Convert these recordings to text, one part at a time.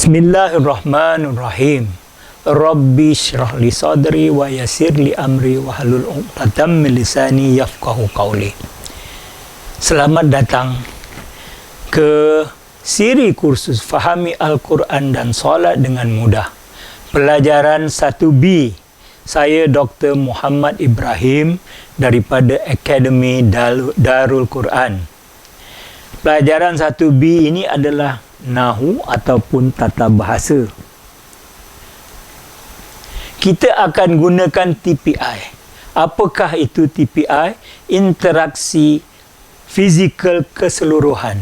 Bismillahirrahmanirrahim. Rabbi syrah li sadri wa yassir li amri wahlul 'uqdatam min lisani yafqahu qawli. Selamat datang ke siri kursus Fahami Al-Quran dan Salat dengan Mudah. Pelajaran 1B. Saya Dr. Muhammad Ibrahim daripada Akademi Darul Quran. Pelajaran 1B ini adalah Nahu ataupun tata bahasa. Kita akan gunakan TPI. Apakah itu TPI? Interaksi fizikal keseluruhan.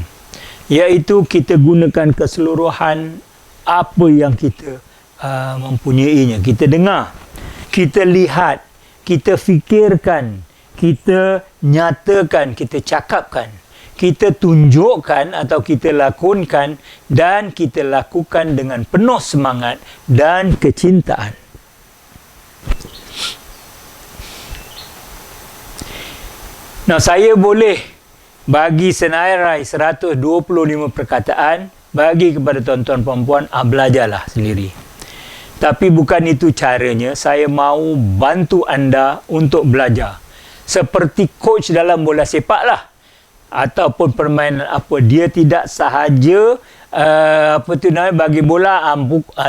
Iaitu kita gunakan keseluruhan apa yang kita mempunyainya. Kita dengar, kita lihat, kita fikirkan, kita nyatakan, kita cakapkan, kita tunjukkan atau kita lakonkan, dan kita lakukan dengan penuh semangat dan kecintaan. Nah, saya boleh bagi senarai 125 perkataan bagi kepada tuan-tuan perempuan, belajarlah sendiri. Tapi bukan itu caranya. Saya mahu bantu anda untuk belajar. Seperti coach dalam bola sepak lah. Ataupun permainan apa. Dia tidak sahaja bagi bola,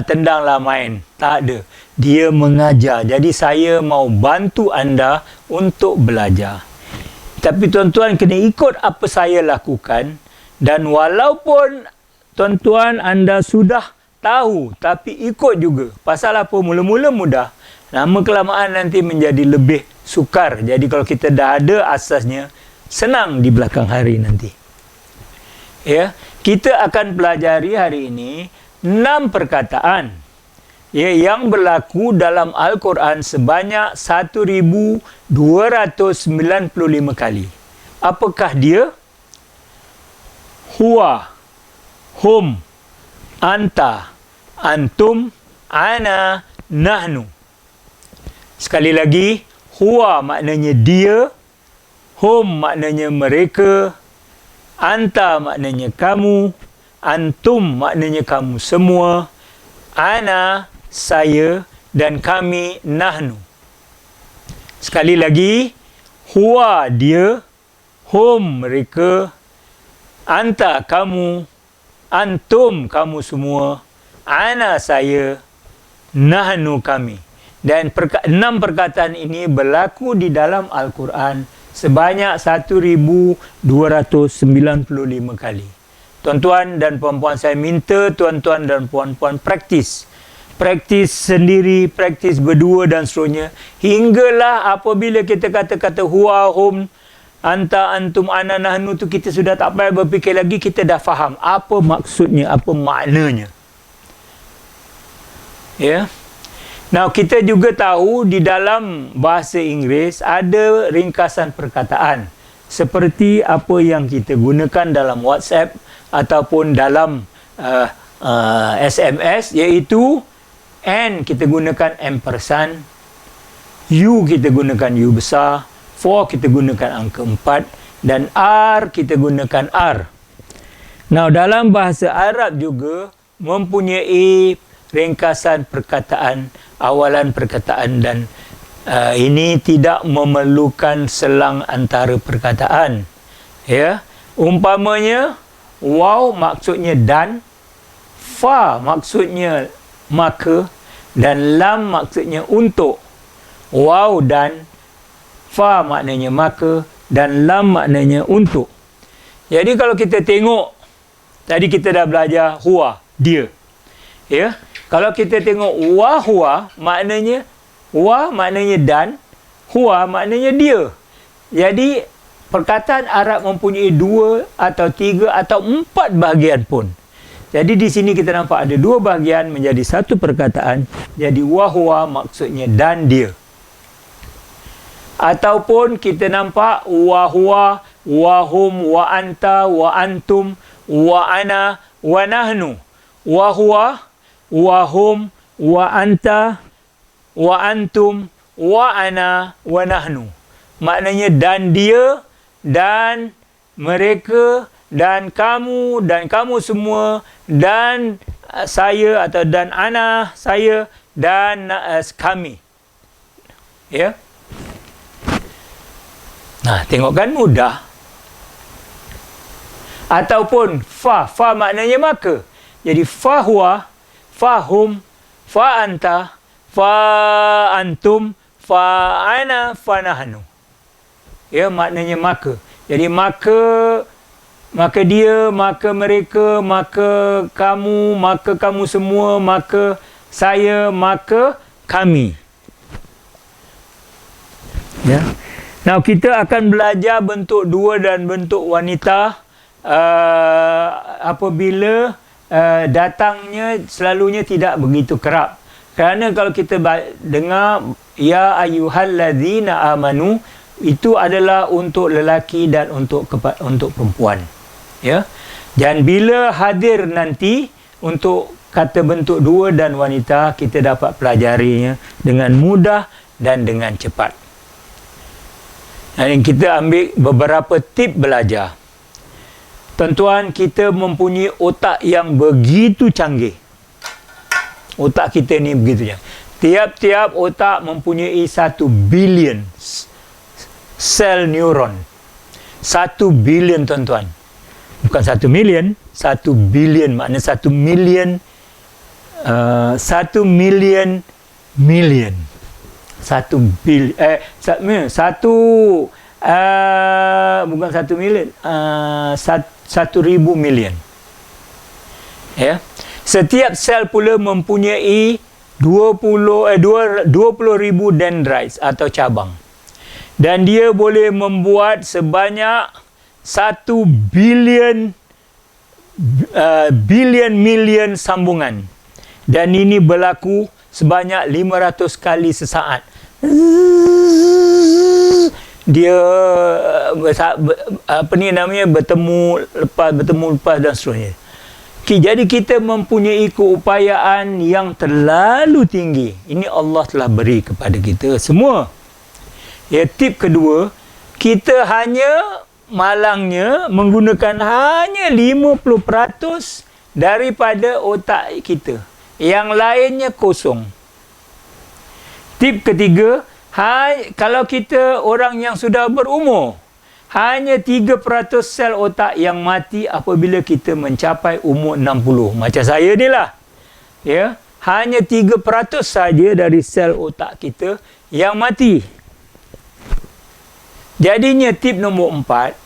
tendanglah main. Tak ada. Dia mengajar. Jadi saya mahu bantu anda untuk belajar. Tapi tuan-tuan kena ikut apa saya lakukan. Dan walaupun tuan-tuan anda sudah tahu, tapi ikut juga. Pasal apa? Mula-mula mudah. Lama kelamaan nanti menjadi lebih sukar. Jadi kalau kita dah ada asasnya, senang di belakang hari nanti. Ya, kita akan pelajari hari ini 6 perkataan yang berlaku dalam Al-Quran sebanyak 1295 kali. Apakah dia? Huwa, hum, anta, antum, ana, nahnu. Sekali lagi, huwa maknanya dia, hum maknanya mereka, anta maknanya kamu, antum maknanya kamu semua, ana saya, dan kami nahnu. Sekali lagi, huwa dia, hum mereka, anta kamu, antum kamu semua, ana saya, nahnu kami. Dan 6 perkataan ini berlaku di dalam Al-Quran sebanyak 1295 kali. Tuan-tuan dan puan-puan, saya minta tuan-tuan dan puan-puan praktis. Praktis sendiri, praktis berdua dan seterusnya. Hinggalah apabila kita kata-kata huwa, hum, anta, antum, ana, nahnu tu kita sudah tak payah berfikir lagi, kita dah faham apa maksudnya, apa maknanya. Ya. Nah, kita juga tahu di dalam bahasa Inggeris ada ringkasan perkataan seperti apa yang kita gunakan dalam WhatsApp ataupun dalam SMS, iaitu N kita gunakan ampersand, U kita gunakan U besar, for kita gunakan angka 4, dan R kita gunakan R. Nah, dalam bahasa Arab juga mempunyai ringkasan perkataan, awalan perkataan, dan ini tidak memerlukan selang antara perkataan. Ya, umpamanya waw maksudnya dan, fa maksudnya maka, dan lam maksudnya untuk. Waw dan fa maknanya maka, dan lam maknanya untuk. Jadi kalau kita tengok, tadi kita dah belajar huwa, dia. Ya, kalau kita tengok wa huwa maknanya, wa maknanya dan, huwa maknanya dia. Jadi perkataan Arab mempunyai 2 atau 3 atau 4 bahagian pun. Jadi di sini kita nampak ada 2 bahagian menjadi 1 perkataan. Jadi wa huwa maksudnya dan dia. Ataupun kita nampak wa huwa, wa hum, wa anta, wa antum, wa ana, wa nahnu. Wa huwa, wa hum, wa anta, wa antum, wa ana, wa nahnu. Maknanya dan dia, dan mereka, dan kamu semua, dan saya atau dan ana, saya, dan kami. Ya. Nah, tengok kan mudah. Ataupun fa maknanya maka. Jadi fa huwa, fa hum, fa anta, fa antum, fa ana, fa nahnu. Ya, maknanya maka. Jadi maka dia, maka mereka, maka kamu semua, maka saya, maka kami. Ya. Now kita akan belajar bentuk dua dan bentuk wanita apabila datangnya selalunya tidak begitu kerap. Kerana kalau kita dengar ya ayyuhallazina amanu, itu adalah untuk lelaki dan untuk perempuan. Ya. Dan bila hadir nanti untuk kata bentuk dua dan wanita, kita dapat pelajarinya dengan mudah dan dengan cepat. Dan kita ambil beberapa tip belajar. Tuan-tuan, kita mempunyai otak yang begitu canggih. Otak kita ni begitu canggih. Tiap-tiap otak mempunyai 1 bilion sel neuron. 1 bilion, tuan-tuan. Bukan 1 million, 1 bilion. Maknanya 1 million. 1 million million. 1 bil bukan 1 million, 1,000 million. Ya. Setiap sel pula mempunyai 20,000 dendrites atau cabang. Dan dia boleh membuat sebanyak 1 bilion million sambungan. Dan ini berlaku sebanyak 500 kali sesaat. Dia bertemu lepas dan seterusnya. Jadi kita mempunyai keupayaan yang terlalu tinggi. Ini Allah telah beri kepada kita semua. Ya, tip kedua, kita malangnya menggunakan hanya 50% daripada otak kita. Yang lainnya kosong. Tip ketiga, kalau kita orang yang sudah berumur, hanya 3% sel otak yang mati apabila kita mencapai umur 60. Macam saya ni lah. Ya, hanya 3% saja dari sel otak kita yang mati. Jadinya tip nombor 4,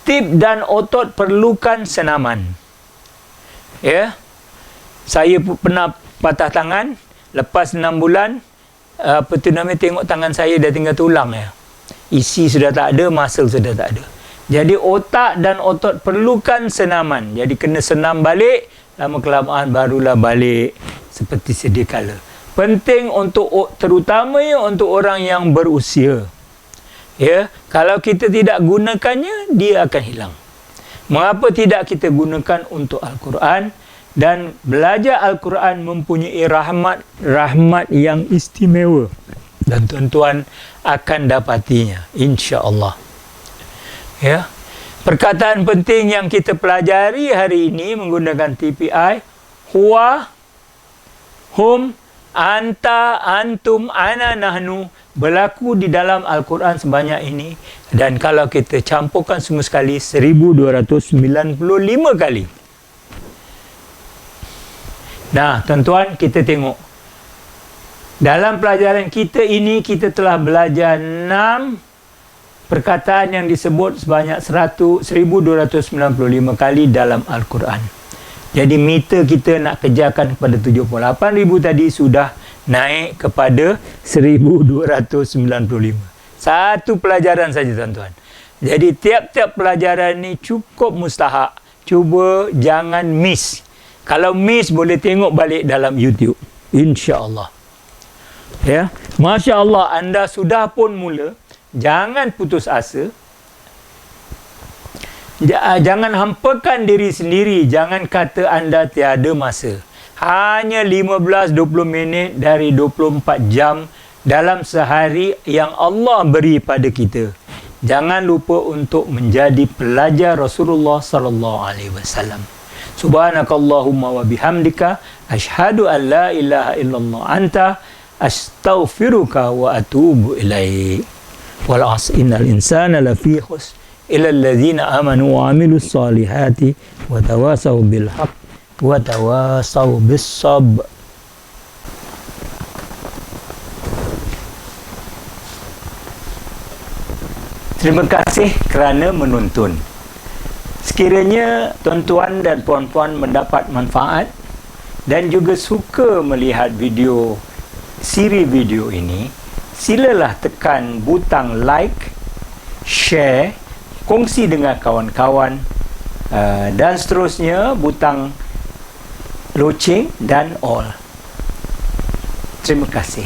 tip dan otot perlukan senaman. Ya. Saya pernah patah tangan lepas 6 bulan. Tengok tangan saya dah tinggal tulang ya. Isi sudah tak ada, muscle sudah tak ada. Jadi otak dan otot perlukan senaman. Jadi kena senam balik, lama kelamaan barulah balik seperti sedia kala. Penting terutamanya untuk orang yang berusia. Ya, kalau kita tidak gunakannya, dia akan hilang. Mengapa tidak kita gunakan untuk Al-Quran? Dan belajar Al-Quran mempunyai rahmat yang istimewa. Dan tuan-tuan akan dapatinya, insya-Allah. Ya. Perkataan penting yang kita pelajari hari ini menggunakan TPI, huwa, hum, anta, antum, ana, nahnu, berlaku di dalam Al-Quran sebanyak ini. Dan kalau kita campurkan semua sekali, 1295 kali. Nah, tuan-tuan, kita tengok. Dalam pelajaran kita ini, kita telah belajar 6 perkataan yang disebut sebanyak 1295 kali dalam Al-Quran. Jadi, meter kita nak kejarkan kepada 78,000 tadi sudah naik kepada 1295. Satu pelajaran saja, tuan-tuan. Jadi, tiap-tiap pelajaran ni cukup mustahak. Cuba jangan miss. Kalau miss, boleh tengok balik dalam YouTube. InsyaAllah. Ya. Masya Allah, anda sudah pun mula. Jangan putus asa. Jangan hampakan diri sendiri. Jangan kata anda tiada masa. Hanya 15-20 minit dari 24 jam dalam sehari yang Allah beri pada kita. Jangan lupa untuk menjadi pelajar Rasulullah sallallahu alaihi wasallam. Subhanakallahumma wa bihamdika asyhadu an la ilaha illallah anta astaghfiruka wa atubu ilaik. Wal 'asri innal insana lafi khusr illa alladhina amanu wa 'amilus solihati wa tawasaw bil haqq wa tawasaw bis sabr. Terima kasih kerana menonton. Sekiranya tuan-tuan dan puan-puan mendapat manfaat dan juga suka melihat siri video ini, silalah tekan butang like, share, kongsi dengan kawan-kawan dan seterusnya butang loceng dan all. Terima kasih.